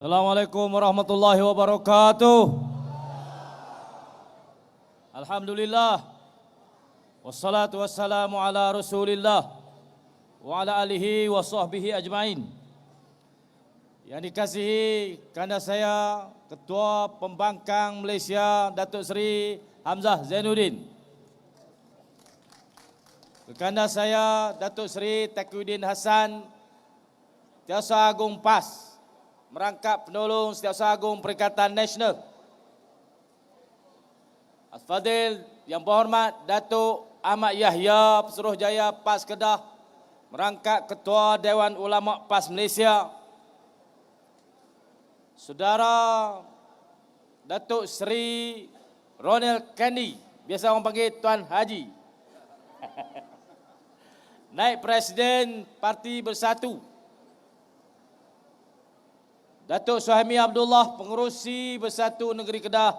Assalamualaikum warahmatullahi wabarakatuh. Alhamdulillah. Wassalatu wassalamu ala Rasulillah wa ala alihi wa sahbihi ajmain. Yang dikasihi kanda saya Ketua Pembangkang Malaysia Datuk Seri Hamzah Zainuddin. Kekanda saya Datuk Seri Taqiyuddin Hassan, Setiausaha Agung PAS, Merangkap Penolong Setiausaha Agung Perikatan Nasional. Al-Fadil yang berhormat Datuk Ahmad Yahya Pesuruhjaya PAS Kedah, Merangkap Ketua Dewan Ulama PAS Malaysia. Saudara Datuk Seri Ronald Kandi, biasa orang panggil Tuan Haji, Naib Presiden Parti Bersatu. Datuk Suhaimi Abdullah, Pengerusi Bersatu Negeri Kedah.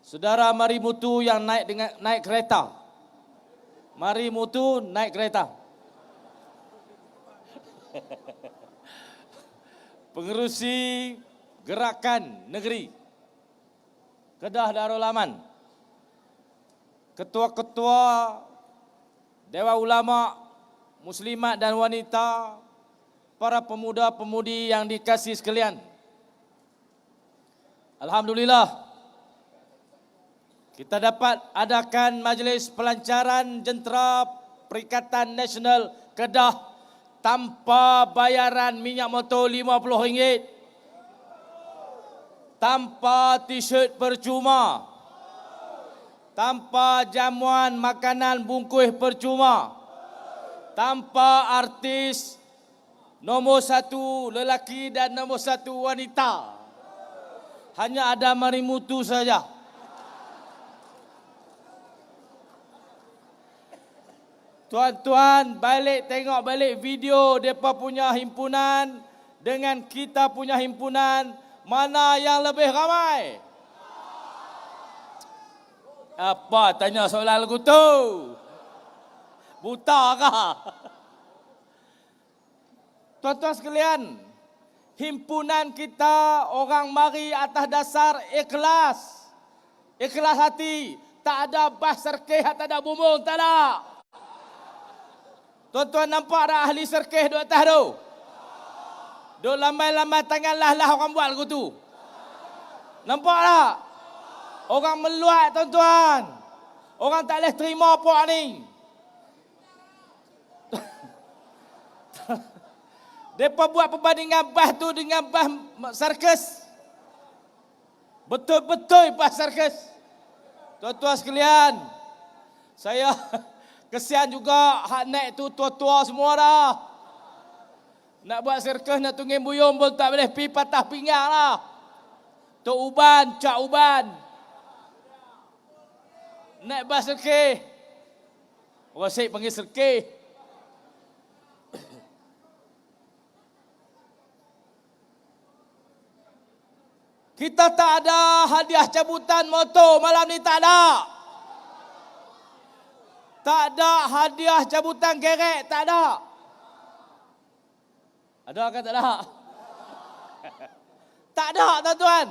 Saudara Mari Mutu yang naik kereta. Mari Mutu naik kereta. Pengerusi Gerakan Negeri Kedah Darul Aman. Ketua-ketua Dewan Ulama Muslimat dan Wanita, para pemuda-pemudi yang dikasihi sekalian. Alhamdulillah, kita dapat adakan majlis pelancaran jentera Perikatan Nasional Kedah tanpa bayaran minyak motor RM50, tanpa t-shirt percuma, tanpa jamuan makanan bungkus percuma, tanpa artis nombor satu lelaki dan nombor satu wanita. Hanya ada Mari Mutu saja. Tuan-tuan, tengok balik video mereka punya himpunan dengan kita punya himpunan, mana yang lebih ramai? Apa tanya soalan lagu tu? Buta kah? Tuan-tuan sekalian, himpunan kita orang mari atas dasar ikhlas. Ikhlas hati. Tak ada bas serkeh, tak ada bumbung, tak ada. Tuan-tuan nampak ada ahli serkeh duduk atas tu? Duduk lambai-lambai tangan lah orang buat lagu tu. Nampak tak? Orang meluat tuan-tuan. Orang tak boleh terima puak ni. Mereka buat perbandingan bas tu dengan bas sirkus. Betul-betul bas sirkus. Tuan-tuan sekalian, saya kesian juga hak naik tu tua-tua semua dah. Nak buat sirkus, nak tungging buyung pun tak boleh pergi patah pinggang lah. Tok Uban, Cak Uban. Naik bas sirkus. Orang Syed panggil sirkus. Kita tak ada hadiah cabutan motor malam ni, tak ada. Tak ada hadiah cabutan gerek, tak ada. Ada ke tak ada? Tak ada tuan-tuan.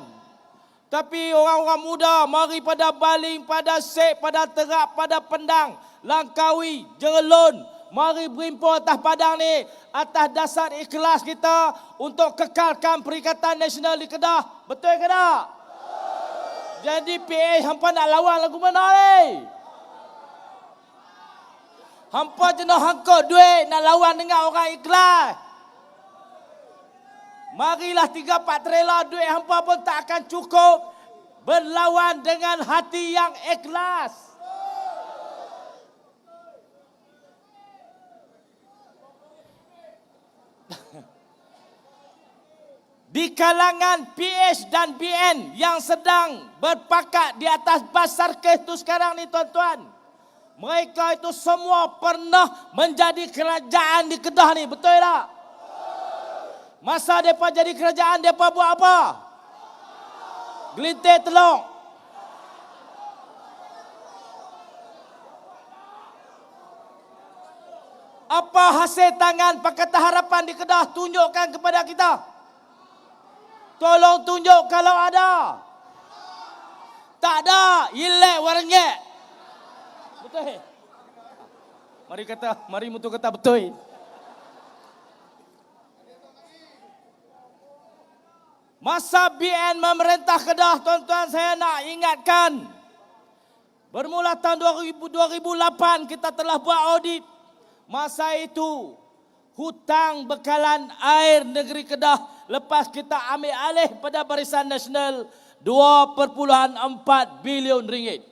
Tapi orang-orang muda mari pada baling, pada sek, pada terap, pada pendang, Langkawi, Jerelun, mari berimpun atas padang ni atas dasar ikhlas kita untuk kekalkan Perikatan Nasional di Kedah. Betul ke tak? Jadi PH hampa nak lawan lagu mana ni? Hampa jenuh hangkut duit nak lawan dengan orang ikhlas. Marilah 3-4 trailer duit hampa pun tak akan cukup berlawan dengan hati yang ikhlas. Di kalangan PH dan BN yang sedang berpakat di atas bas sirkus itu sekarang ni tuan-tuan, mereka itu semua pernah menjadi kerajaan di Kedah ni, betul tak? Masa mereka jadi kerajaan, mereka buat apa? Gelintir telur. Apa hasil tangan Pakatan Harapan di Kedah? Tunjukkan kepada kita. Tolong tunjuk kalau ada. Tak ada. Ilek RM1. Betul. Mari mutu kata betul. Masa BN memerintah Kedah, tuan-tuan, saya nak ingatkan. Bermula tahun 2008 kita telah buat audit. Masa itu hutang bekalan air negeri Kedah lepas kita ambil alih pada Barisan Nasional 2.4 bilion ringgit.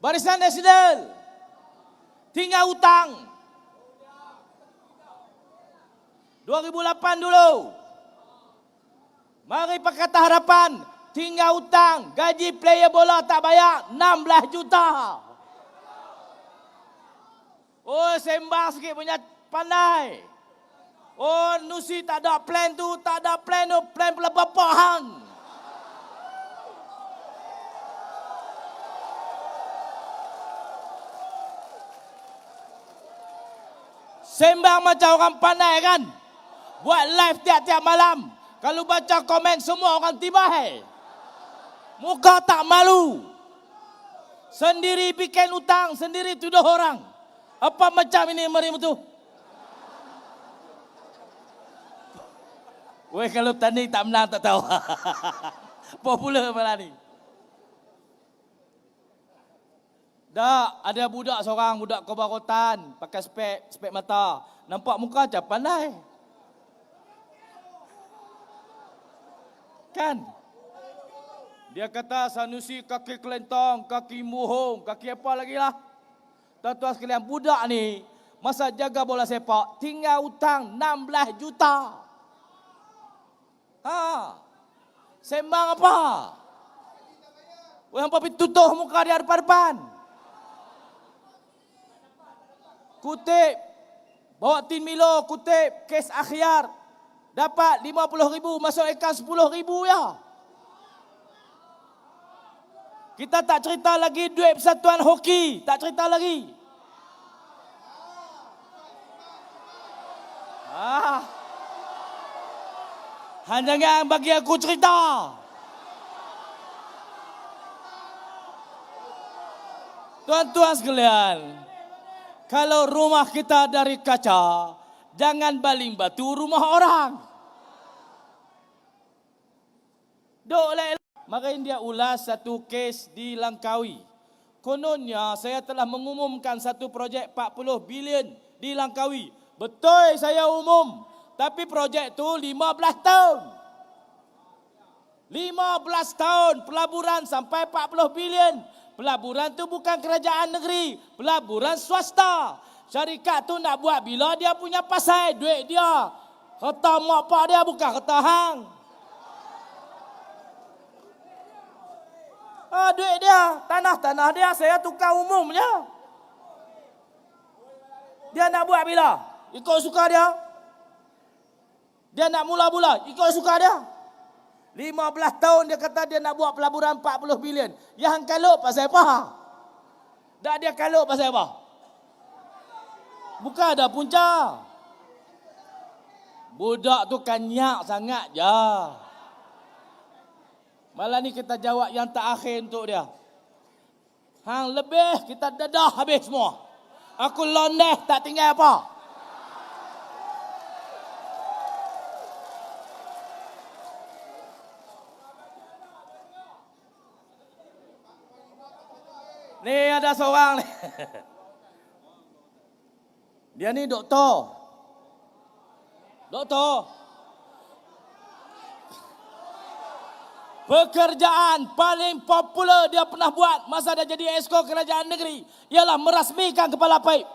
Barisan Nasional tinggal hutang 2008 dulu. Mari Pakatan Harapan tinggal hutang, gaji player bola tak bayar 16 juta. Oh, sembang sikit punya pandai. Oh, Nusi tak ada plan tu, plan pula bapa hang. Sembang macam orang pandai kan? Buat live tiap-tiap malam. Kalau baca komen semua orang tibai. Muka tak malu. Sendiri bikin hutang, sendiri tuduh orang. Apa macam ini mari tu? Weh, kalau tani tak menang tak tahu. Popular malah ni. Dah ada budak seorang, budak Kebarotan, pakai spek mata. Nampak muka macam pandai. Kan? Dia kata Sanusi kaki kelentong, kaki muhung, kaki apa lagi lah. Tuan-tuan sekalian, budak ni masa jaga bola sepak tinggal hutang 16 juta. Sembang apa? Yang papi tutup muka dia depan-depan. Kutip, bawa tin Milo, kutip, kes akhiar. Dapat 50,000, masuk akaun 10,000 ya. Kita tak cerita lagi duit persatuan hoki. Tak cerita lagi. Jangan bagi aku cerita. Tuan-tuan sekalian, kalau rumah kita dari kaca, jangan baling batu rumah orang. Maka dia ulas satu kes di Langkawi. Kononnya saya telah mengumumkan satu projek 40 bilion di Langkawi. Betul saya umum. Tapi projek tu 15 tahun. 15 tahun pelaburan sampai 40 bilion. Pelaburan tu bukan kerajaan negeri. Pelaburan swasta. Syarikat tu nak buat bila dia punya pasal duit dia. Kata mak pak dia bukan kata hang. Duit dia, tanah dia saya tukar umumnya. Dia nak buat bila? Ikut suka dia. Dia nak mula-mula, ikut suka dia. 15 tahun dia kata dia nak buat pelaburan 40 bilion. Yang kalau pasal apa? Tak dia kalau pasal apa? Bukan ada punca. Budak tu kanyak sangat je. Malah ni kita jawab yang terakhir untuk dia. Hang lebih kita dadah habis semua. Aku londeh tak tinggal apa. Ni ada seorang ni. Dia ni doktor. Pekerjaan paling popular dia pernah buat masa dia jadi esko kerajaan negeri ialah merasmikan kepala paip.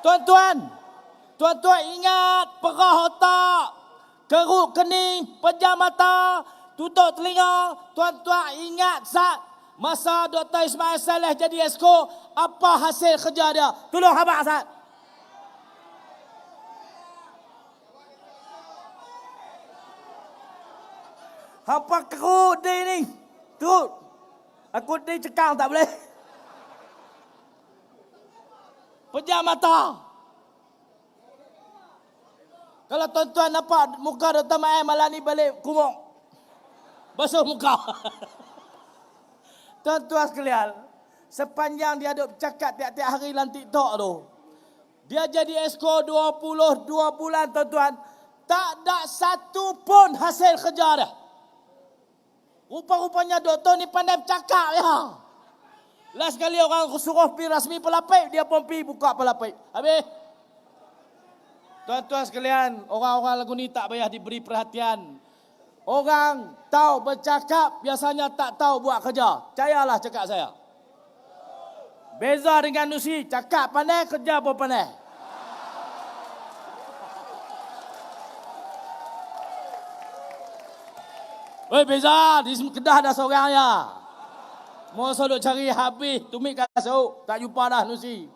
Tuan-tuan ingat perah otak, keruk kening, pejam mata, tutup telinga. Tuan-tuan ingat saat masa Dr. Ismail Saleh jadi esko, apa hasil kerja dia? Tolong habaq saat. Hampa kerut dia ni. Terut. Aku ni cekang tak boleh. Pejam mata. Kalau tuan-tuan nampak muka Dr. Maim malam ni balik kumuk. Basuh muka. Tuan-tuan sekalian, sepanjang dia duk cakap tiap-tiap hari dalam TikTok tu, dia jadi esko 22 bulan tuan-tuan, tak ada satu pun hasil kerja dia. Rupa-rupanya doktor ni pandai bercakap ya. Last kali orang suruh pergi rasmi pelapik, dia pun pergi buka pelapik. Habis. Tuan-tuan sekalian, orang-orang lagu ni tak payah diberi perhatian. Orang tahu bercakap, biasanya tak tahu buat kerja. Percayalah cakap saya. Beza dengan Nusi, cakap pandai, kerja pun pandai. Oi, beza, di Kedah dah seorang ya. Mau selalu cari habis, tumit kasut, tak jumpa dah Nusi.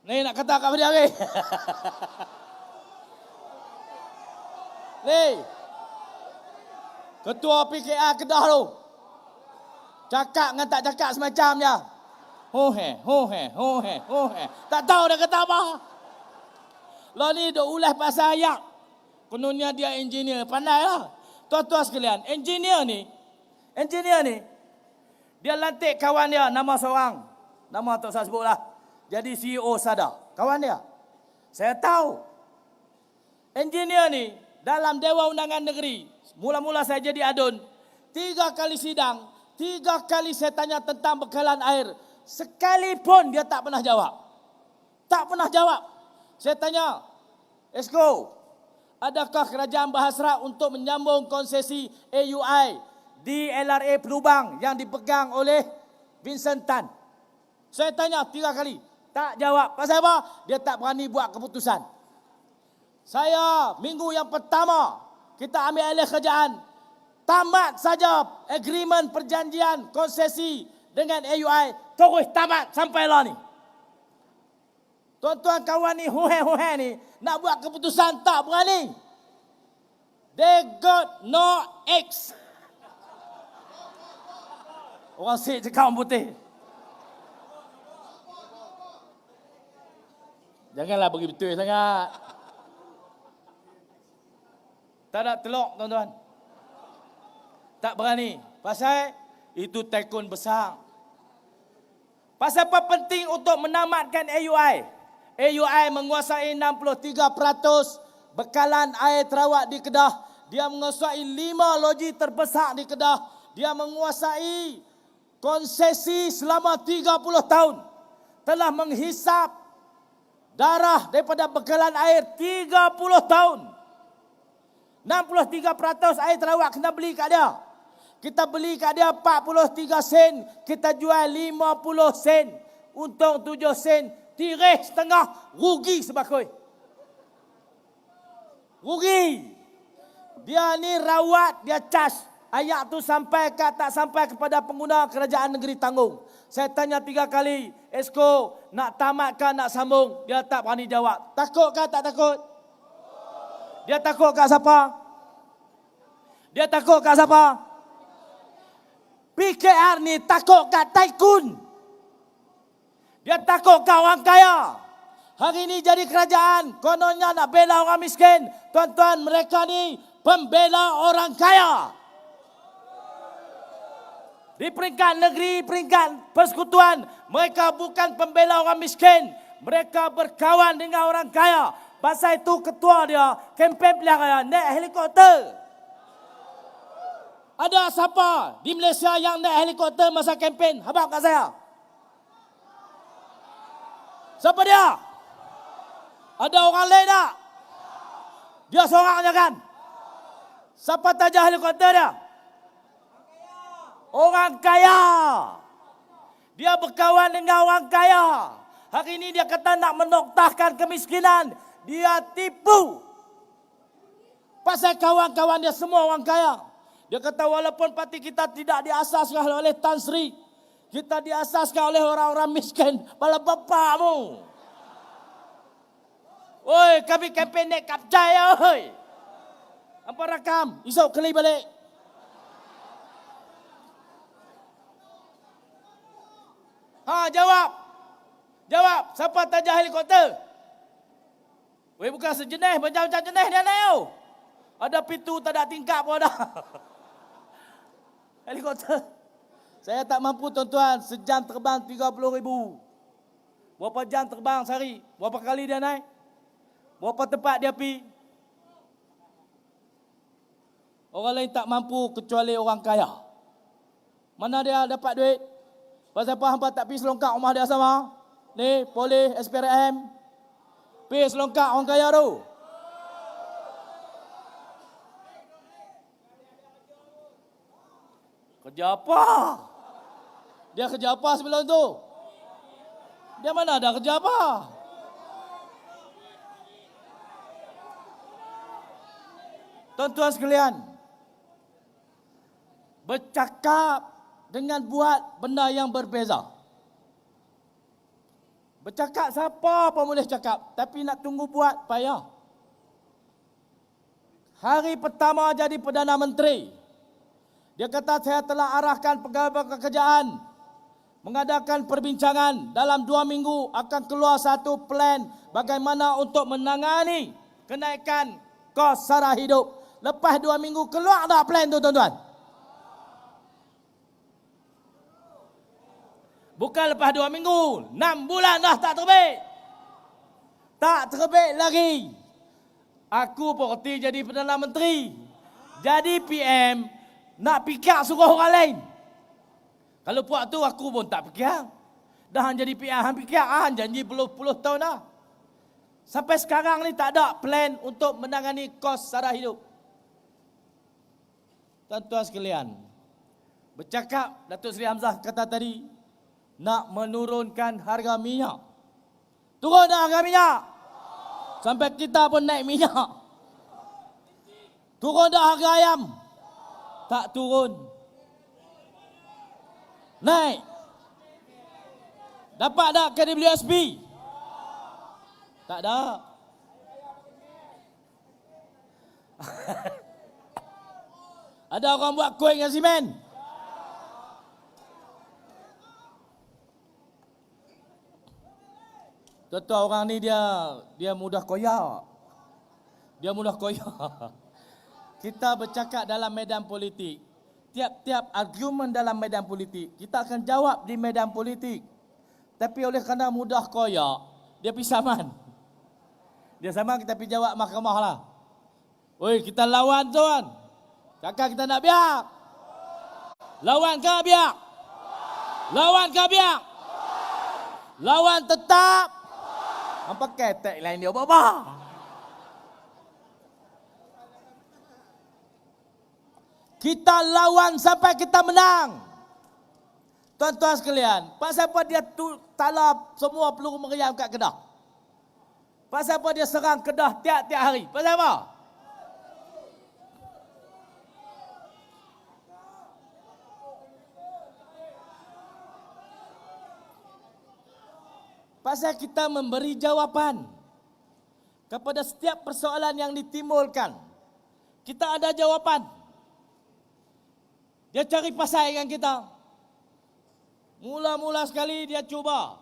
Ni nak kata kat dia ni. Ni. Ketua PKR Kedah tu. Cakap dengan tak cakap semacam je. Ho he. Tak tahu dia kata apa. Lah ni duk ulas pasal ayak. Kononnya dia engineer, pandai lah. Tuan-tuan sekalian, engineer ni, dia lantik kawan dia, nama seorang. Nama tak saya sebut lah. Jadi CEO Sada, kawan dia. Saya tahu. Engineer ni, dalam Dewan Undangan Negeri, mula-mula saya jadi adun, 3 kali sidang, 3 kali saya tanya tentang bekalan air. Sekalipun dia tak pernah jawab. Tak pernah jawab. Saya tanya, Esko, adakah kerajaan berhasrat untuk menyambung konsesi AUI di LRA Pelubang yang dipegang oleh Vincent Tan? Saya tanya 3 kali. Tak jawab. Pasal apa? Dia tak berani buat keputusan. Saya, minggu yang pertama, kita ambil alih kerajaan. Tamat saja agreement perjanjian konsesi dengan AUI. Terus tamat sampailah ni. Tuan-tuan kawan ni, huhe ni, nak buat keputusan tak berani. They got no X. Orang Sikh cakap orang putih. Janganlah bagi betul sangat. Tak ada telok, tuan-tuan. Tak berani. Pasal itu tycoon besar. Pasal apa penting untuk menamatkan AUI? AUI menguasai 63% bekalan air terawat di Kedah. Dia menguasai 5 loji terbesar di Kedah. Dia menguasai konsesi selama 30 tahun. Telah menghisap darah daripada bekalan air 30 tahun. 63% air terawat kena beli kat dia. Kita beli kat dia 43 sen. Kita jual 50 sen. Untung 7 sen. Tirih setengah. Rugi sebakoi. Rugi. Dia ni rawat, dia cas. Ayak tu sampai ke tak sampai kepada pengguna, kerajaan negeri tanggung. Saya tanya 3 kali, Esko nak tamat ke nak sambung? Dia tak berani jawab. Takut ke tak takut? Dia takut kat siapa? Dia takut kat siapa? PKR ni takut kat tycoon. Dia takut kat orang kaya. Hari ini jadi kerajaan, kononnya nak bela orang miskin. Tuan-tuan, mereka ni pembela orang kaya. Di peringkat negeri, peringkat persekutuan, mereka bukan pembela orang miskin. Mereka berkawan dengan orang kaya. Pasal itu ketua dia, kempen pilihan naik helikopter. Ada siapa di Malaysia yang naik helikopter masa kempen? Habaq kat saya. Siapa dia? Ada orang lain tak? Dia seorang je kan? Siapa tajah helikopter dia? Orang kaya. Dia berkawan dengan orang kaya. Hari ini dia kata nak menoktahkan kemiskinan. Dia tipu. Pasal kawan-kawan dia semua orang kaya. Dia kata walaupun parti kita tidak diasaskan oleh Tan Sri, kita diasaskan oleh orang-orang miskin. Pala bapakmu. Oi, kami kempen naik kapcai oi. Apa rakam? Esok kali balik. Ha, jawab. Jawab. Siapa tajah helikopter? Weh, bukan sejenis, macam-macam jenis dia naik tau. Ada pintu, tak ada tingkap pun ada. Helikopter. Saya tak mampu tuan-tuan, sejam terbang 30,000. Berapa jam terbang sehari? Berapa kali dia naik? Berapa tempat dia pergi? Orang lain tak mampu kecuali orang kaya. Mana dia dapat duit? Pasal apa hampa tak pergi selongkak rumah dia sama? Ni, polis, SPRM. Pergi selongkak orang kaya tu. Kerja apa? Dia kerja apa sebelum tu? Dia mana ada kerja apa? Tuan-tuan sekalian, bercakap dengan buat benda yang berbeza. Bercakap siapa pun boleh cakap, tapi nak tunggu buat payah. Hari pertama jadi Perdana Menteri, dia kata saya telah arahkan pegawai kerajaan mengadakan perbincangan dalam 2 minggu akan keluar satu plan bagaimana untuk menangani kenaikan kos sara hidup. Lepas 2 minggu keluar tak plan tu tuan-tuan? Bukan lepas 2 minggu, 6 bulan dah tak terbit. Tak terbit lagi. Aku pun reti jadi Perdana Menteri, jadi PM, nak fikir suruh orang lain. Kalau buat tu aku pun tak fikir. Dah jadi PM, hang fikir, janji puluh tahun dah. Sampai sekarang ni tak ada plan untuk menangani kos sara hidup. Tuan-tuan sekalian, bercakap Datuk Seri Hamzah kata tadi, nak menurunkan harga minyak. Turun dah harga minyak. Sampai kita pun naik minyak. Turun dah harga ayam. Tak turun. Naik. Dapat tak KWSP? Tak ada. Ada orang buat kuih dengan simen? Tuan-tuan, orang ni dia mudah koyak. Dia mudah koyak. Kita bercakap dalam medan politik. Tiap-tiap argumen dalam medan politik, kita akan jawab di medan politik. Tapi oleh kerana mudah koyak, dia pergi saman. Dia saman, kita pergi jawab mahkamah lah. Oi, kita lawan tuan. Cakap kita nak biar. Lawan ke biar? Lawan ke biar? Lawan tetap. Hampa pakai tagline dia apa-apa. Kita lawan sampai kita menang. Tuan-tuan sekalian, pasal apa dia talap semua peluru meriam kat Kedah? Pasal apa dia serang Kedah tiap-tiap hari? Pasal apa? Pasal kita memberi jawapan kepada setiap persoalan yang ditimbulkan. Kita ada jawapan. Dia cari pasal dengan kita. Mula-mula sekali dia cuba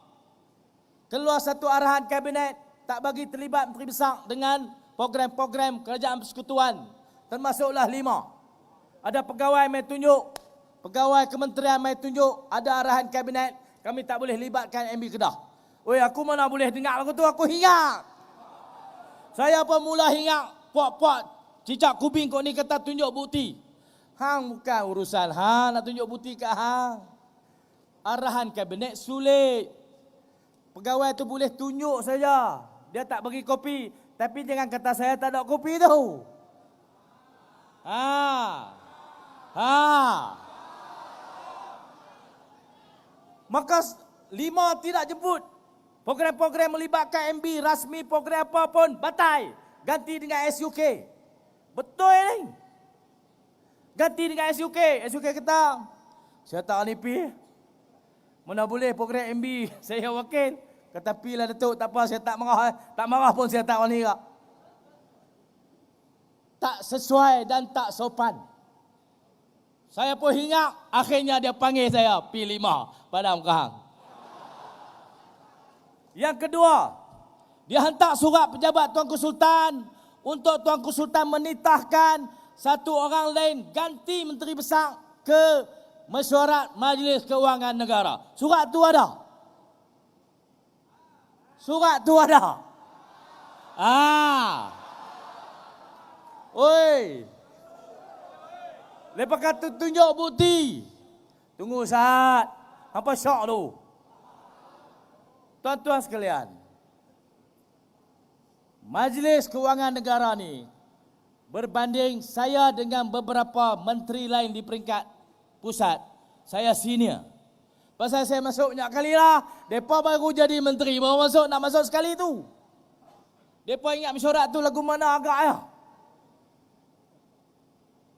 keluar satu arahan kabinet, tak bagi terlibat Menteri Besar dengan program-program kerajaan persekutuan. Termasuklah 5. Ada pegawai mai tunjuk, pegawai kementerian mai tunjuk, ada arahan kabinet, kami tak boleh libatkan MB Kedah. Oi, aku mana boleh dengar lagu tu, aku hingat. Saya pun mula hingat, puak-puak, cicak kubing kau ni kata tunjuk bukti. Hang bukan urusan hang nak tunjuk bukti kat hang. Arahan kabinet sulit. Pegawai tu boleh tunjuk saja. Dia tak bagi kopi, tapi jangan kata saya tak ada kopi tu. Maka 5 tidak jemput. Program-program melibatkan MB, rasmi program apa pun batal. Ganti dengan SUK. Betul ni. Ganti dengan SUK. SUK kata, saya tak boleh pergi. Mana boleh program MB, saya wakil. Kata pergilah Datuk, tak apa, saya tak marah. Tak marah pun saya tak boleh. Tak sesuai dan tak sopan. Saya pun hingat, akhirnya dia panggil saya, P5 pada muka hang. Yang kedua, Dia hantar surat pejabat Tuanku Sultan untuk Tuanku Sultan menitahkan satu orang lain ganti Menteri Besar ke mesyuarat Majlis Keuangan Negara. Surat tu ada. Surat tu ada. Oi. Lepas kata tunjuk bukti. Tunggu saat. Apa syok tu? Tuan-tuan sekalian. Majlis Keuangan Negara ni berbanding saya dengan beberapa menteri lain di peringkat pusat, saya senior. Pasal saya masuk banyak kali lah. Mereka baru jadi menteri, baru masuk, nak masuk sekali tu. Mereka ingat mesyuarat tu lagu mana agak ya.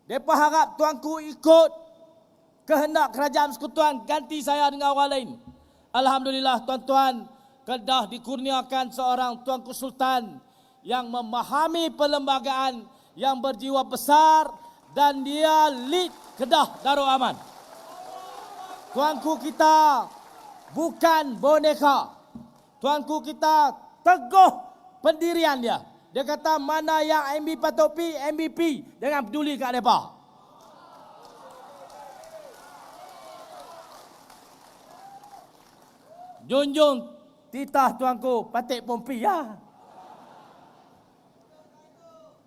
Mereka harap tuanku ikut kehendak kerajaan persekutuan, ganti saya dengan orang lain. Alhamdulillah tuan-tuan, Kedah dikurniakan seorang Tuanku Sultan yang memahami perlembagaan, yang berjiwa besar, dan dia lead Kedah Darul Aman. Tuanku kita bukan boneka. Tuanku kita teguh pendirian dia. Dia kata mana yang MB patut pi, MB pi. Jangan peduli kat mereka. Junjung titah tuanku, patik pun pi ya.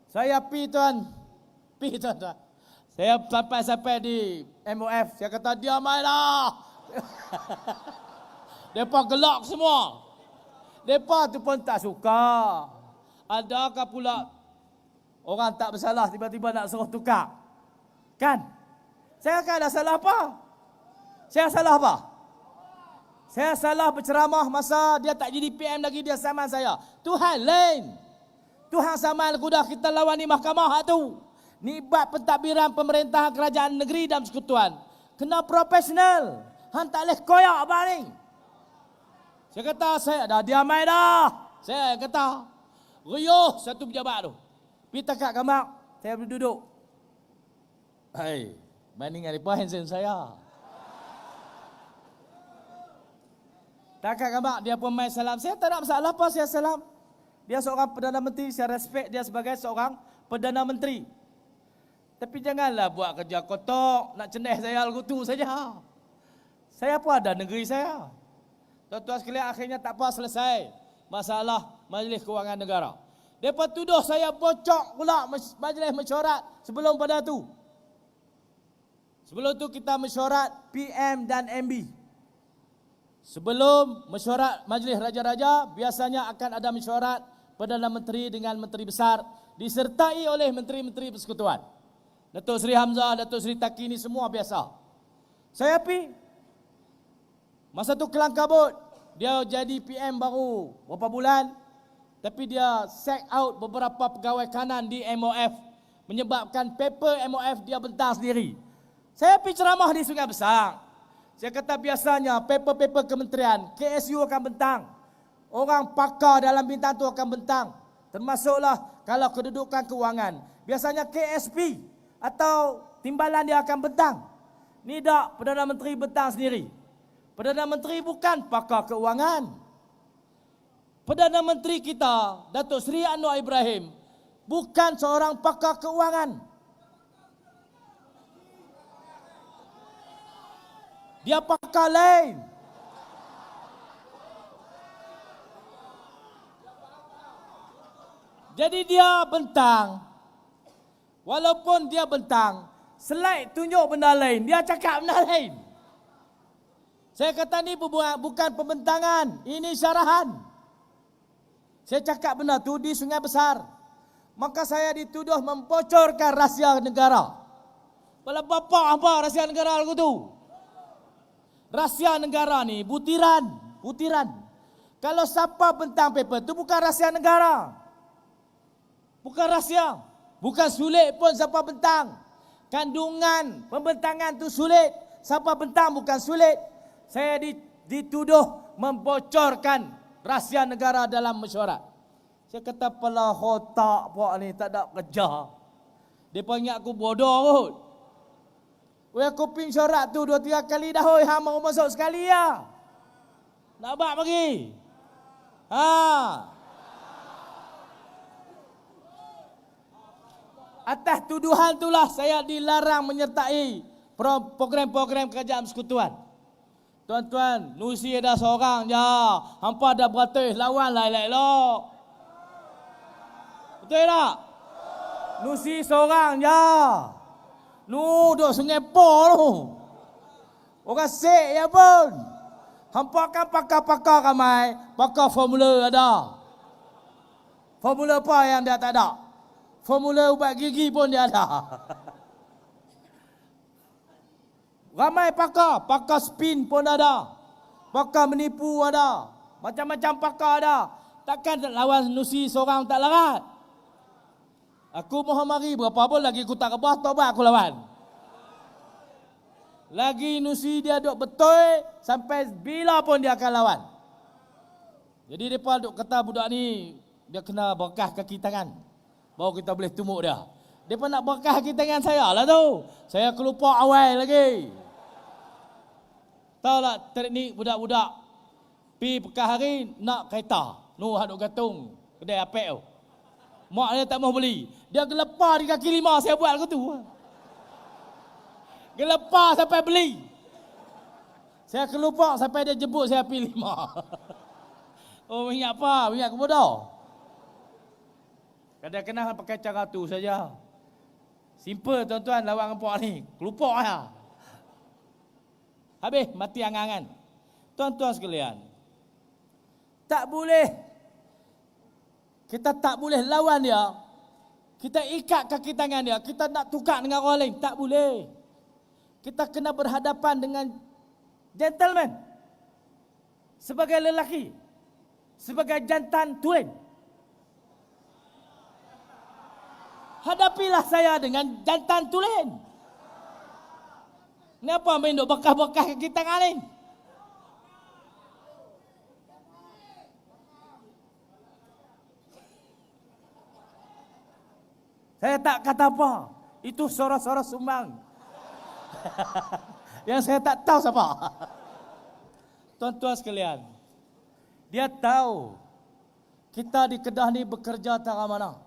Saya pi tuan. Pi tuan. Saya sampai di MOF. Saya kata dia mainlah. Mereka gelak semua. Mereka tu pun tak suka. Adakah pula orang tak bersalah tiba-tiba nak suruh tukar? Kan? Saya kan ada salah apa? Saya salah apa? Saya salah berceramah masa dia tak jadi PM lagi, dia saman saya. Tuhan lain. Tuhan saman kuda kita lawan di mahkamah tu. Ni bab pentadbiran pemerintahan kerajaan negeri dan persekutuan. Kena profesional. Han tak boleh koyak abang ni. Saya kata saya dah diamai dah. Saya kata ruyuh satu pejabat tu. Pergi takat kamar, saya berduduk. Hai, banding dengan handsome saya. Takat kamar, dia pun main salam. Saya tak ada masalah apa, saya salam. Dia seorang Perdana Menteri, saya respect dia sebagai seorang Perdana Menteri. Tapi janganlah buat kerja kotor, nak cendah saya lagu tu saja. Saya pun ada negeri saya. Tuan-tuan sekalian, akhirnya tak apa, selesai masalah Majlis Keuangan Negara. Mereka tuduh saya bocok pula majlis mesyuarat sebelum pada tu. Sebelum tu kita mesyuarat PM dan MB. Sebelum mesyuarat Majlis Raja-Raja, biasanya akan ada mesyuarat Perdana Menteri dengan Menteri Besar, disertai oleh Menteri-Menteri Persekutuan. Datuk Seri Hamzah, Datuk Seri Taki ni semua biasa. Saya pergi. Masa tu kelang kabut. Dia jadi PM baru berapa bulan. Tapi dia sack out beberapa pegawai kanan di MOF. Menyebabkan paper MOF dia bentang sendiri. Saya pergi ceramah di Sungai Besar. Saya kata biasanya paper-paper kementerian, KSU akan bentang. Orang pakar dalam bintang tu akan bentang. Termasuklah kalau kedudukan kewangan. Biasanya KSP atau timbalan dia akan bentang. Ni tak, Perdana Menteri bentang sendiri. Perdana Menteri bukan pakar keuangan. Perdana Menteri kita, Datuk Seri Anwar Ibrahim, bukan seorang pakar keuangan. Dia pakar lain. Jadi dia bentang. Walaupun dia bentang, slide tunjuk benda lain, dia cakap benda lain. Saya kata ni bukan pembentangan, ini syarahan. Saya cakap benda tu di Sungai Besar. Maka saya dituduh membocorkan rahsia negara. Kepala bapak apa rahsia negara lagu tu? Rahsia negara ni butiran. Kalau siapa bentang paper tu bukan rahsia negara. Bukan rahsia. Bukan sulit pun siapa bentang. Kandungan pembentangan tu sulit. Siapa bentang bukan sulit. Saya dituduh membocorkan rahsia negara dalam mesyuarat. Saya kata pala otak puak ni tak ada kerja. Dia panggil aku bodoh kot. Weh aku pin syarat tu 2-3 kali dah. Hoi hang mau masuk sekali ya. Nak bak bagi. Atas tuduhan itulah saya dilarang menyertai program-program kerajaan persekutuan. Tuan-tuan, Nusi ada seorang je. Hampa ada beratus lawan lain-lain elok. Betul tak? Nusi seorang je. Nu duduk Sungai Po tu. Orang sek ya pun. Hampa kan pakar-pakar ramai. Pakar formula ada. Formula apa yang dia tak ada? Formula ubat gigi pun dia ada. Ramai pakar. Pakar spin pun ada. Pakar menipu ada. Macam-macam pakar ada. Takkan lawan Nusi seorang tak larat. Aku mohon mari berapa pun lagi aku tak rebah, tobat aku lawan. Lagi Nusi dia duk betul sampai bila pun dia akan lawan. Jadi mereka duk kata budak ni dia kena berkah kaki tangan. Baru kita boleh tumuk dia. Mereka nak berkah kaki tangan saya lah tu. Saya kelupa awal lagi. Tahu tak teknik budak-budak pi pekah hari nak kereta. Nu haduk gantung kedai apek tu. Mak dia tak mau beli. Dia gelepar di kaki lima saya buat aku tu. Gelepar sampai beli. Saya kelupak sampai dia jemput saya pergi 5. Oh, ingat apa? Ingat ke bodoh? Kadang-kadang pakai cara tu saja. Simple tuan-tuan lawan empok ni. Kelupak lah. Habis mati angan-angan. Tuan-tuan sekalian. Tak boleh. Kita tak boleh lawan dia. Kita ikat kaki tangan dia. Kita nak tukar dengan orang lain. Tak boleh. Kita kena berhadapan dengan gentleman. Sebagai lelaki. Sebagai jantan tulen. Hadapilah saya dengan jantan tulen. Kenapa main duk bekah-bekah kaki tangan ni? Saya tak kata apa. Itu suara-suara sumbang. Yang saya tak tahu siapa. Tuan-tuan sekalian. Dia tahu kita di Kedah ni bekerja tak mana.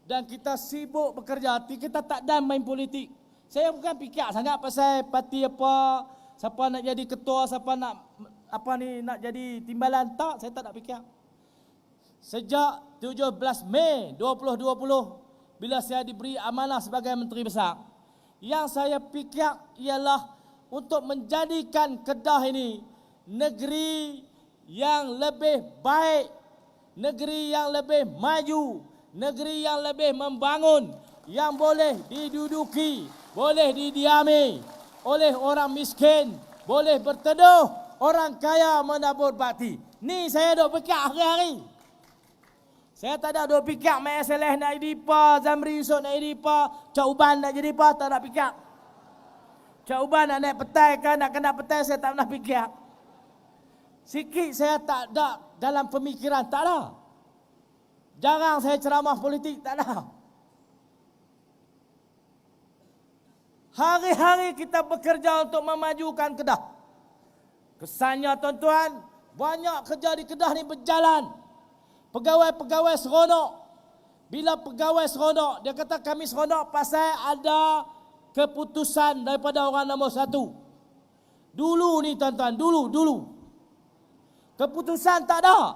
Dan kita sibuk bekerja. Kita tak dan main politik. Saya bukan fikir sangat pasal parti apa. Siapa nak jadi ketua. Siapa nak nak jadi timbalan. Tak, saya tak nak fikir. Sejak 17 Mei 2020. Bila saya diberi amanah sebagai Menteri Besar, yang saya fikir ialah untuk menjadikan Kedah ini negeri yang lebih baik, negeri yang lebih maju, negeri yang lebih membangun, yang boleh diduduki, boleh didiami oleh orang miskin, boleh berteduh, orang kaya menabur bakti. Ni saya duk fikir hari-hari. Saya tak ada duk fikir Mek Saleh nak jadi apa, Zamri Yusof nak jadi apa, Cak Uban nak jadi apa, tak nak fikir. Cak Uban nak naik petai ke, nak kena petai, saya tak pernah fikir. Sikit saya tak ada dalam pemikiran, tak ada. Jarang saya ceramah politik, tak ada. Hari-hari kita bekerja untuk memajukan Kedah. Kesannya tuan-tuan, banyak kerja di Kedah ni berjalan. Pegawai-pegawai seronok. Bila pegawai seronok, dia kata kami seronok pasal ada keputusan daripada orang nombor 1. Dulu ni tuan-tuan, dulu. Keputusan tak ada.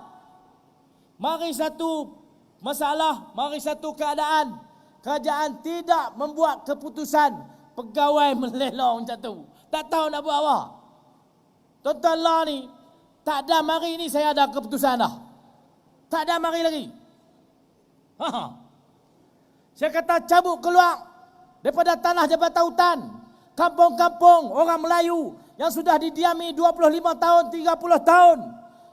Mari satu masalah, mari satu keadaan. Kerajaan tidak membuat keputusan. Pegawai melelong macam tu. Tak tahu nak buat apa. Tuan-tuan lah ni, tak ada mari ni saya ada keputusan dah. Tak ada mari lagi. Saya kata cabut keluar daripada tanah Jabatan Hutan. Kampung-kampung orang Melayu yang sudah didiami 25 tahun, 30 tahun.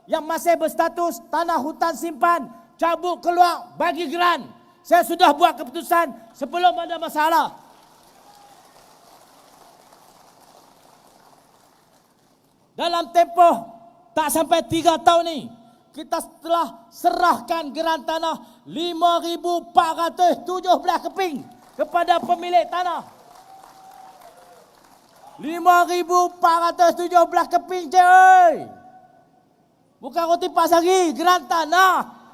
Yang masih berstatus tanah hutan simpan. Cabut keluar, bagi geran. Saya sudah buat keputusan sebelum ada masalah. Dalam tempoh tak sampai 3 tahun ni, kita telah serahkan geran tanah 5,417 keping kepada pemilik tanah. 5,417 keping je. Bukan roti pas lagi, geran tanah.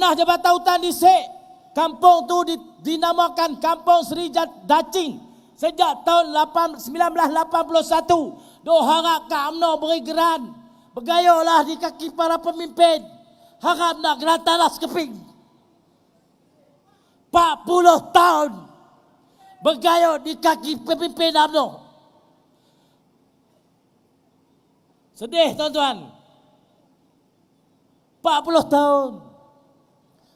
Tanah Jabatan Hutan di Sek, kampung tu dinamakan Kampung Seri Dacing sejak tahun 1981. Doh harap Kak UMNO beri geran, bergayulah di kaki para pemimpin. Harap nak geran tanah sekeping. 40 tahun bergayut di kaki pemimpin UMNO. Sedih tuan-tuan. 40 tahun.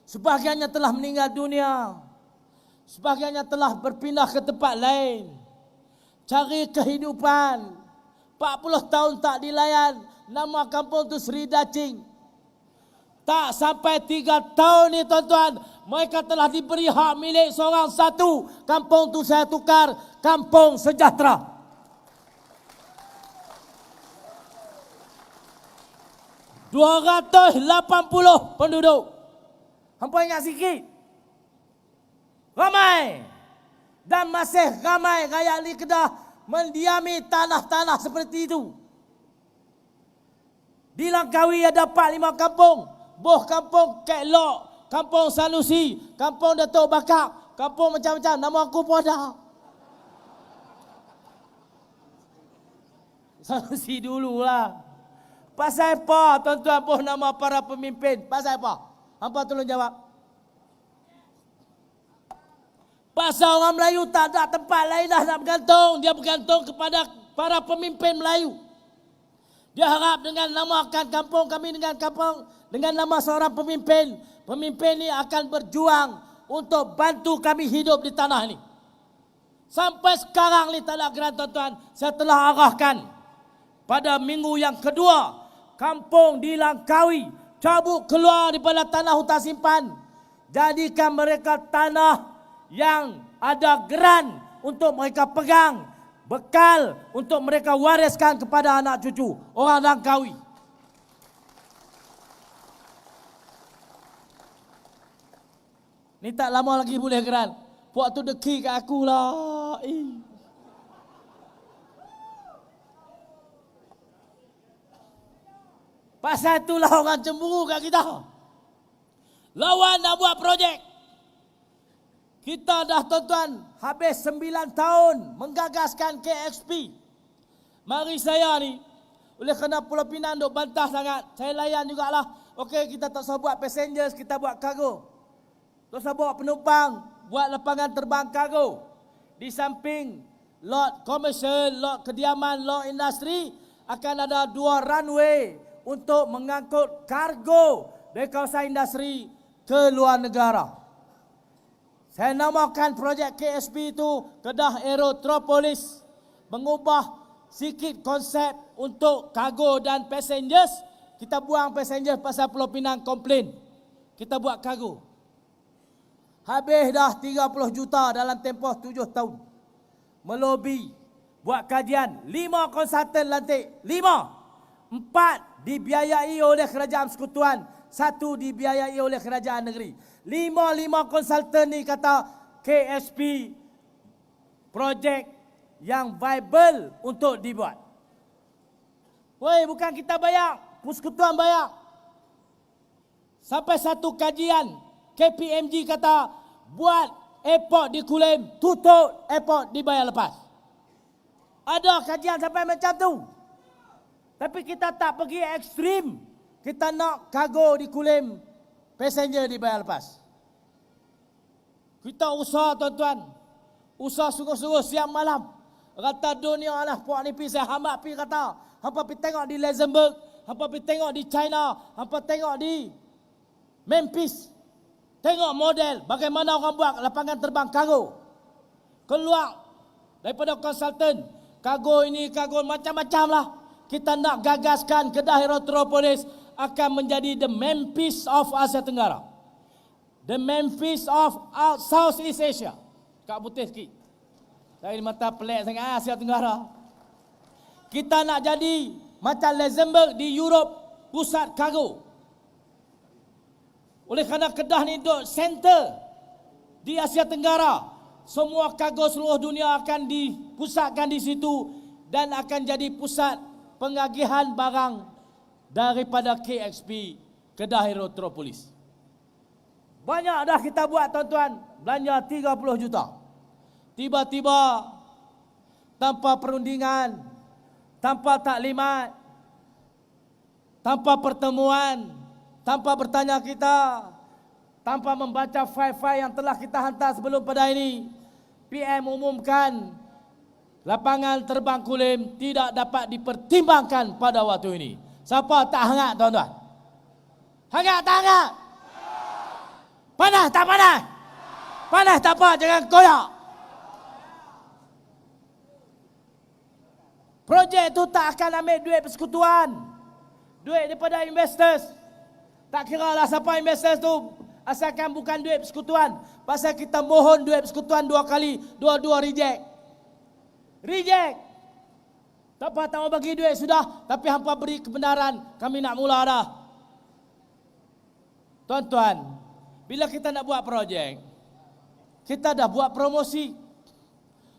Sebahagiannya telah meninggal dunia. Sebahagiannya telah berpindah ke tempat lain. Cari kehidupan. 40 tahun tak dilayan. Nama kampung tu Seri Dacing. Tak sampai 3 tahun ni tuan-tuan, mereka telah diberi hak milik seorang satu. Kampung tu saya tukar Kampung Sejahtera. 280 penduduk. Hampa ingat sikit. Ramai. Dan masih ramai rakyat di Kedah mendiami tanah-tanah seperti itu. Di Langkawi ada 45 kampung. Boh kampung Kek Lok, Kampung Sanusi, Kampung Datuk Bakak, kampung macam-macam. Nama aku pun ada. Sanusi dululah. Pasal apa tuan-tuan boh nama para pemimpin? Pasal apa? Hampa tolong jawab. Pasal orang Melayu tak ada tempat lain dah nak bergantung. Dia bergantung kepada para pemimpin Melayu. Dia harap dengan namakan kampung kami dengan nama seorang pemimpin. Pemimpin ini akan berjuang untuk bantu kami hidup di tanah ini. Sampai sekarang ni tak ada geran tuan-tuan. Saya telah arahkan pada minggu yang kedua. Kampung di Langkawi cabut keluar daripada tanah hutan simpan. Jadikan mereka tanah yang ada geran untuk mereka pegang. Bekal untuk mereka wariskan kepada anak cucu orang Langkawi. Ni tak lama lagi boleh geran. Puak tu deki kat aku lah. Pasal itulah orang cemburu kat kita. Lawan nak buat projek. Kita dah tuan-tuan habis 9 tahun menggagaskan KXP. Mari saya ni, oleh kerana Pulau Pinang duk bantah sangat, saya layan jugalah. Okey, kita tak usah buat passengers, kita buat kargo. Tak usah bawa penumpang, buat lapangan terbang kargo. Di samping lot komersial, lot kediaman, lot industri, akan ada 2 runway untuk mengangkut kargo dari kawasan industri ke luar negara. Saya namakan projek KSP itu Kedah Aerotropolis. Mengubah sikit konsep untuk kargo dan passengers. Kita buang passenger pasal Pulau Pinang komplain. Kita buat kargo. Habis dah 30 juta dalam tempoh 7 tahun. Melobi, buat kajian. 5 konsultan lantik. 5. 4 dibiayai oleh kerajaan persekutuan, 1 dibiayai oleh kerajaan negeri. 5 konsultan ni kata KSP projek yang viable untuk dibuat. Woi, bukan kita bayar, persekutuan bayar. Sampai satu kajian KPMG kata buat airport di Kulim, tutup airport dibayar lepas. Ada kajian sampai macam tu. Tapi kita tak pergi ekstrim. Kita nak kargo di Kulim, passenger dibayar lepas. Kita usaha tuan-tuan. Usaha sungguh-sungguh siang malam. Kata dunia lah, puak ni pergi, saya hambat pergi kata. Hampa pergi tengok di Luxembourg. Hampa pergi tengok di China. Hampa tengok di Memphis. Tengok model bagaimana orang buat lapangan terbang kargo. Keluar daripada konsultan. Kargo ini, kargo macam-macam lah. Kita nak gagaskan Kedah Aerotropolis akan menjadi the Memphis of Asia Tenggara. The Memphis of Southeast Asia. Kak putih sikit. Dari mata pelik sangat Asia Tenggara. Kita nak jadi macam Luxembourg di Europe, pusat kargo. Oleh kerana Kedah ni duduk center di Asia Tenggara. Semua kargo seluruh dunia akan dipusatkan di situ dan akan jadi pusat pengagihan barang daripada KXP Kedah Aerotropolis. Banyak dah kita buat tuan-tuan. Belanja 30 juta. Tiba-tiba tanpa perundingan, tanpa taklimat, tanpa pertemuan, tanpa bertanya kita, tanpa membaca file-file yang telah kita hantar sebelum pada ini, PM umumkan lapangan terbang Kulim tidak dapat dipertimbangkan pada waktu ini. Siapa tak hangat tuan-tuan? Hangat tak hangat? Panas tak panas? Panas tak apa, jangan koyak. Projek itu tak akan ambil duit persekutuan. Duit daripada investors. Tak kira lah siapa investors tu, asalkan bukan duit persekutuan. Pasal kita mohon duit persekutuan 2 kali, dua-dua reject. Reject. Tak apa, tak mau bagi duit sudah. Tapi hampa beri kebenaran, kami nak mula dah. Tuan-tuan, bila kita nak buat projek, kita dah buat promosi.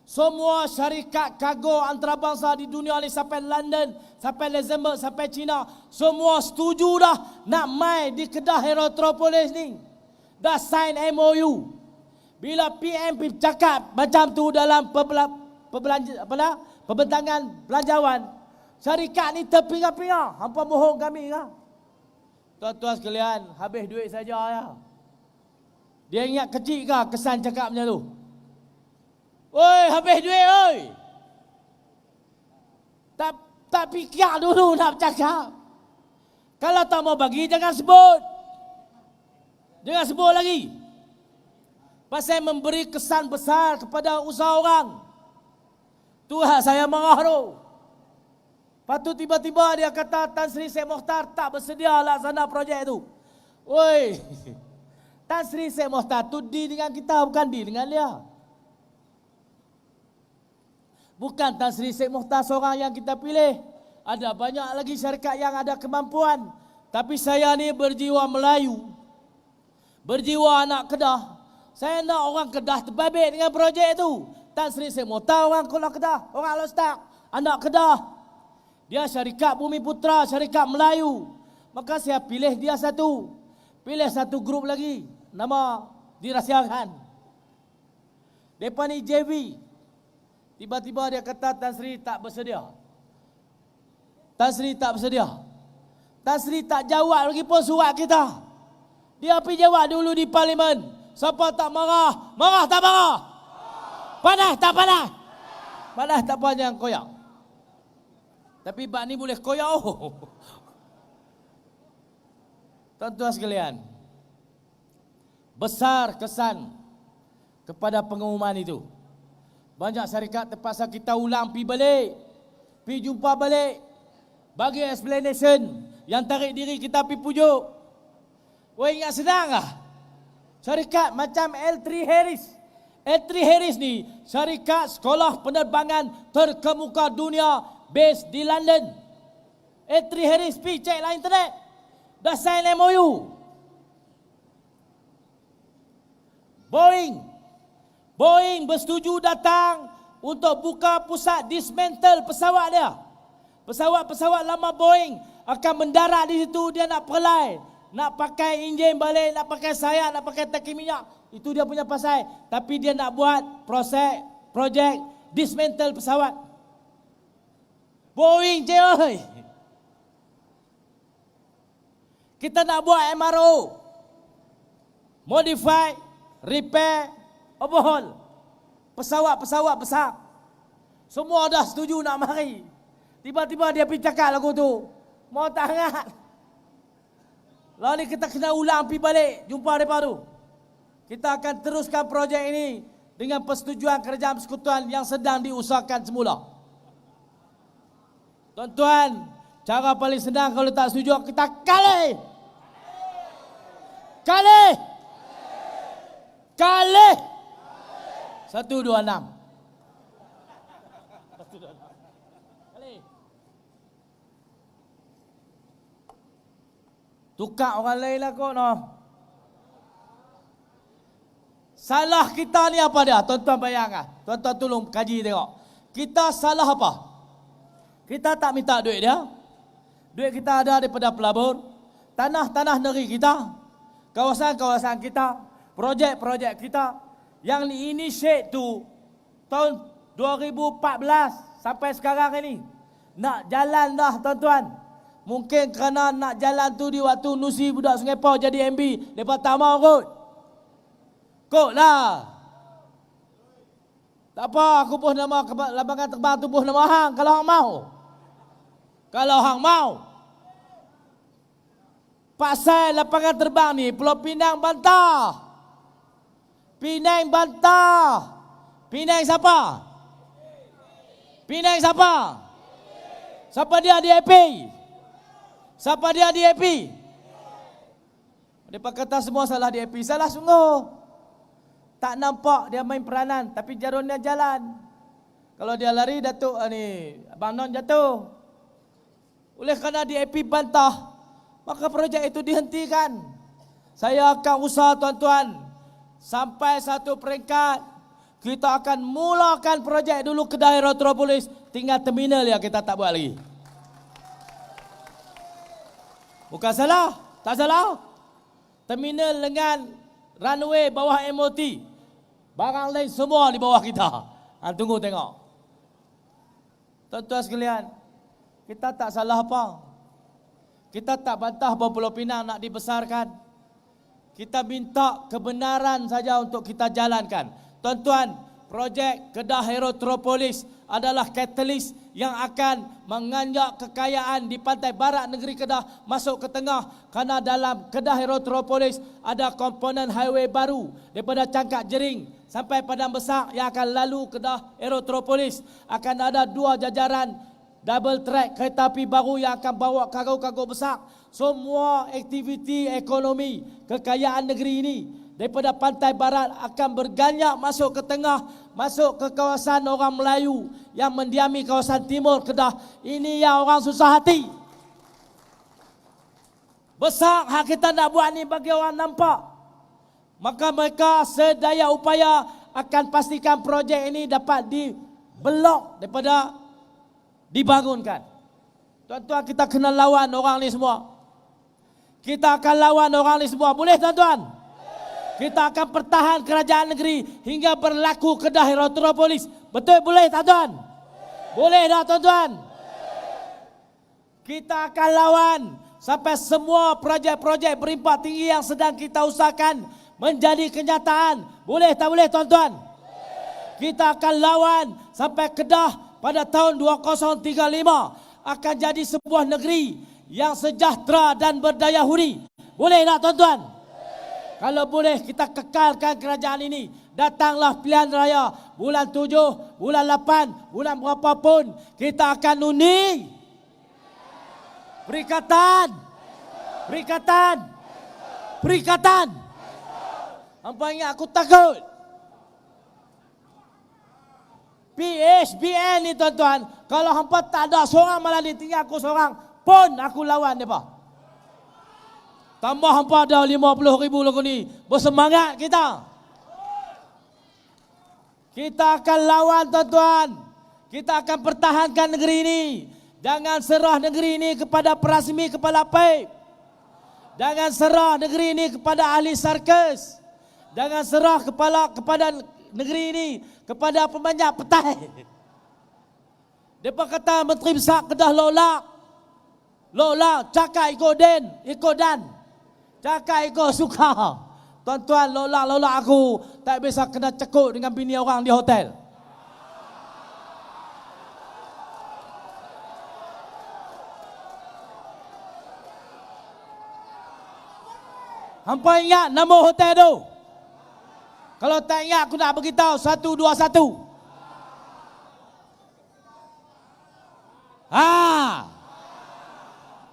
Semua syarikat kargo antarabangsa di dunia ni sampai London, sampai Luxembourg, sampai China, semua setuju dah nak mai di Kedah Aerotropolis ni. Dah sign MOU. Bila PMP cakap macam tu dalam pembentangan belanjawan, syarikat ni terpinga-pinga. Hampa bohong kami kah? Tuan-tuan sekalian, habis duit saja ya. Dia ingat kecil kah kesan cakap macam tu? Oi, habis duit oi. Tak fikir dulu nak bercakap. Kalau tak mau bagi jangan sebut. Jangan sebut lagi. Pasal memberi kesan besar kepada usaha orang. Tuhan saya marah tu. Lepas tu tiba-tiba dia kata Tan Sri Sheikh Mokhtar tak bersedia laksana projek tu. Oi. Tan Sri Sheikh Mokhtar tu deal dengan kita, bukan deal dengan dia. Bukan Tan Sri Sheikh Mokhtar seorang yang kita pilih. Ada banyak lagi syarikat yang ada kemampuan. Tapi saya ni berjiwa Melayu. Berjiwa anak Kedah. Saya nak orang Kedah terbabit dengan projek itu. Tan Sri Sheikh Mokhtar orang Kuala Kedah. Orang Lostak. Anak Kedah. Dia syarikat Bumi Putra, syarikat Melayu. Maka saya pilih dia satu. Pilih satu grup lagi. Nama dirahsiakan. Mereka ni JV. Tiba-tiba dia kata Tan Sri tak bersedia. Tan Sri tak bersedia. Tan Sri tak jawab lagi pun surat kita. Dia pergi jawab dulu di parlimen. Siapa tak marah? Marah tak marah? Panas tak panas? Panas tak apa, jangan koyak. Tapi bak ni boleh koyak. Tuan-tuan sekalian, besar kesan kepada pengumuman itu. Banyak syarikat terpaksa kita ulang pi balik. Pi jumpa balik. Bagi explanation. Yang tarik diri kita pi pujuk. Wah, ingat senang lah. Syarikat macam L3 Harris. L3 Harris ni syarikat sekolah penerbangan terkemuka dunia base di London. L3 Harris pi cek lah internet. Dah sign MOU. Boeing bersetuju datang untuk buka pusat dismantle pesawat dia. Pesawat-pesawat lama Boeing akan mendarat di situ, dia nak perlai. Nak pakai enjin balik, nak pakai sayap, nak pakai tangki minyak. Itu dia punya pasal. Tapi dia nak buat projek dismantle pesawat. Boeing je oi. Kita nak buat MRO. Modify, repair, overhaul. Pesawat-pesawat besar. Semua dah setuju nak mari. Tiba-tiba dia pergi cakap lagu tu. Mau tak hangat? Lalu kita kena ulang pergi balik. Jumpa mereka tu. Kita akan teruskan projek ini dengan persetujuan kerajaan persekutuan yang sedang diusahakan semula. Tuan-tuan, cara paling senang kalau tak setuju, kita kalih. Kalih. Kalih. 126. Kalih. Tukar orang lain lah kok, no. Salah kita ni apa dia? Tuan-tuan bayangkan. Tuan-tuan tolong kaji tengok. Kita salah apa? Kita tak minta duit dia. Duit kita ada daripada pelabur. Tanah-tanah negeri kita. kawasan-kawasan kita, projek-projek kita yang diinisiate tu tahun 2014 sampai sekarang ini. Nak jalan dah tuan-tuan. Mungkin kerana nak jalan tu di waktu Nusi budak Sungai Pau jadi MB, mereka tak mau kot. Kot lah. Tak apa, aku pun nama lapangan terbang tu pun nama hang kalau hang mau. Kalau hang mau. Pasal lapangan terbang ni Pulau Pinang bantah. Penang bantah. Penang siapa? Penang siapa? Siapa dia DAP? Siapa dia DAP? Mereka kata semua salah DAP. Salah sungguh. Tak nampak dia main peranan, tapi jarumnya jalan. Kalau dia lari, Datuk ni Abang Non jatuh. Oleh kerana DAP bantah, maka projek itu dihentikan. Saya akan usaha tuan-tuan, sampai satu peringkat kita akan mulakan projek dulu Kedah Aerotropolis. Tinggal terminal yang kita tak buat lagi. Bukan salah, tak salah. Terminal dengan runway bawah MOT, barang lain semua di bawah kita. Tunggu tengok. Tuan-tuan sekalian, kita tak salah apa. Kita tak bantah bahawa Pulau Pinang nak dibesarkan. Kita minta kebenaran saja untuk kita jalankan. Tuan-tuan, projek Kedah Aerotropolis adalah katalis yang akan menganjak kekayaan di pantai barat negeri Kedah masuk ke tengah. Kerana dalam Kedah Aerotropolis ada komponen highway baru daripada Cangkak Jering sampai Padang Besar yang akan lalu Kedah Aerotropolis. Akan ada 2 jajaran double track kereta api baru yang akan bawa kargo-kargo besar. Semua aktiviti ekonomi kekayaan negeri ini daripada pantai barat akan berganyak masuk ke tengah, masuk ke kawasan orang Melayu yang mendiami kawasan timur Kedah. Ini yang orang susah hati. Besar hak kita nak buat ni bagi orang nampak. Maka mereka sedaya upaya akan pastikan projek ini dapat dibelok daripada dibangunkan. Tuan-tuan, kita kena lawan orang ni semua. Kita akan lawan orang ni semua. Boleh tuan-tuan? Kita akan pertahan kerajaan negeri hingga berlaku Kedah Aerotropolis. Betul boleh tuan-tuan? Boleh dah tuan-tuan? Kita akan lawan sampai semua projek-projek berimpak tinggi yang sedang kita usahakan menjadi kenyataan. Boleh tak boleh tuan-tuan? Kita akan lawan sampai Kedah pada tahun 2035 akan jadi sebuah negeri yang sejahtera dan berdaya huni. Boleh tak tuan-tuan? Kalau boleh kita kekalkan kerajaan ini. Datanglah pilihan raya bulan 7, bulan 8, bulan berapapun. Kita akan undi. Perikatan. Perikatan. Perikatan. Hampa ingat aku takut. PHBN ni tuan-tuan. Kalau hampa tak ada seorang malah ditinggal aku seorang pun aku lawan mereka. Tambah hampa ada 50,000 lagu ni. Bersemangat kita. Kita akan lawan tuan-tuan. Kita akan pertahankan negeri ini. Jangan serah negeri ini kepada perasmi kepala paip. Jangan serah negeri ini kepada ahli sarkas. Jangan serah kepada negeri ini kepada pemanjat petai. Mereka kata Menteri Besar Kedah lolak. Lolak, cakap ikut dan. Cakap ikut suka. Tuan-tuan, lolak aku tak bisa kena cekuk dengan bini orang di hotel. Hampa ingat nama hotel tu? Kalau tak ingat aku nak beritahu 121.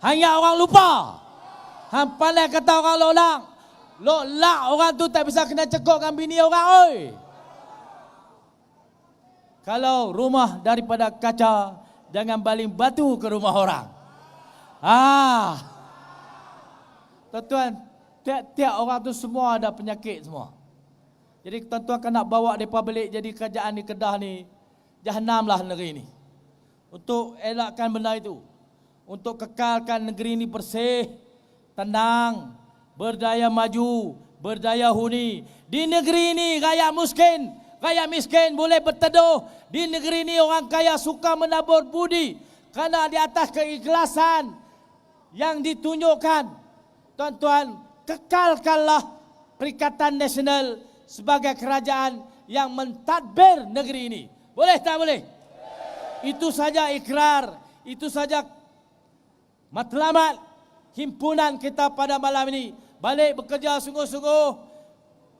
Hanya orang lupa. Hampa pandai kata orang lolak. Lolak orang tu tak bisa kena cekuk dengan bini orang. Oi. Kalau rumah daripada kaca, jangan baling batu ke rumah orang. Tuan-tuan, tiap-tiap orang tu semua ada penyakit semua. Jadi tuan-tuan kan nak bawa mereka balik jadi kerajaan di Kedah ni, jahanamlah negeri ni. Untuk elakkan benda itu. Untuk kekalkan negeri ini bersih, tenang, berdaya maju, berdaya huni. Di negeri ini rakyat miskin boleh berteduh. Di negeri ini orang kaya suka menabur budi. Kerana di atas keikhlasan yang ditunjukkan, tuan-tuan, kekalkanlah Perikatan Nasional sebagai kerajaan yang mentadbir negeri ini. Boleh tak boleh? Itu saja ikrar, itu saja matlamat himpunan kita pada malam ini. Balik bekerja sungguh-sungguh,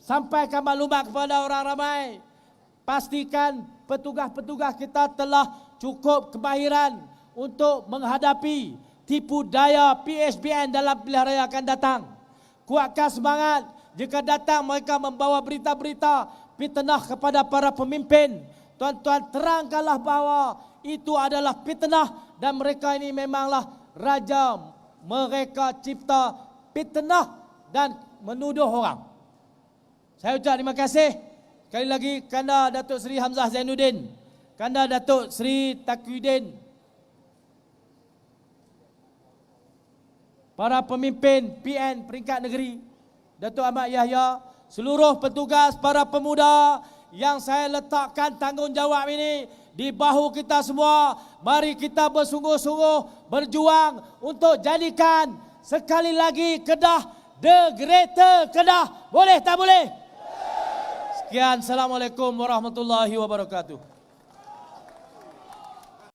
sampaikan maklumat kepada orang ramai. Pastikan petugas-petugas kita telah cukup kemahiran untuk menghadapi tipu daya PSBN dalam pilihan raya akan datang. Kuatkan semangat. Jika datang mereka membawa berita-berita fitnah kepada para pemimpin, tuan-tuan, terangkanlah bahawa itu adalah fitnah dan mereka ini memanglah raja. Mereka cipta fitnah dan menuduh orang. Saya ucap terima kasih sekali lagi kepada Datuk Seri Hamzah Zainuddin, kepada Datuk Seri Taqiyuddin, para pemimpin PN peringkat negeri, Datuk Ahmad Yahya, seluruh petugas, para pemuda yang saya letakkan tanggungjawab ini di bahu kita semua. Mari kita bersungguh-sungguh berjuang untuk jadikan sekali lagi Kedah The Greater Kedah. Boleh tak boleh? Sekian, Assalamualaikum warahmatullahi wabarakatuh.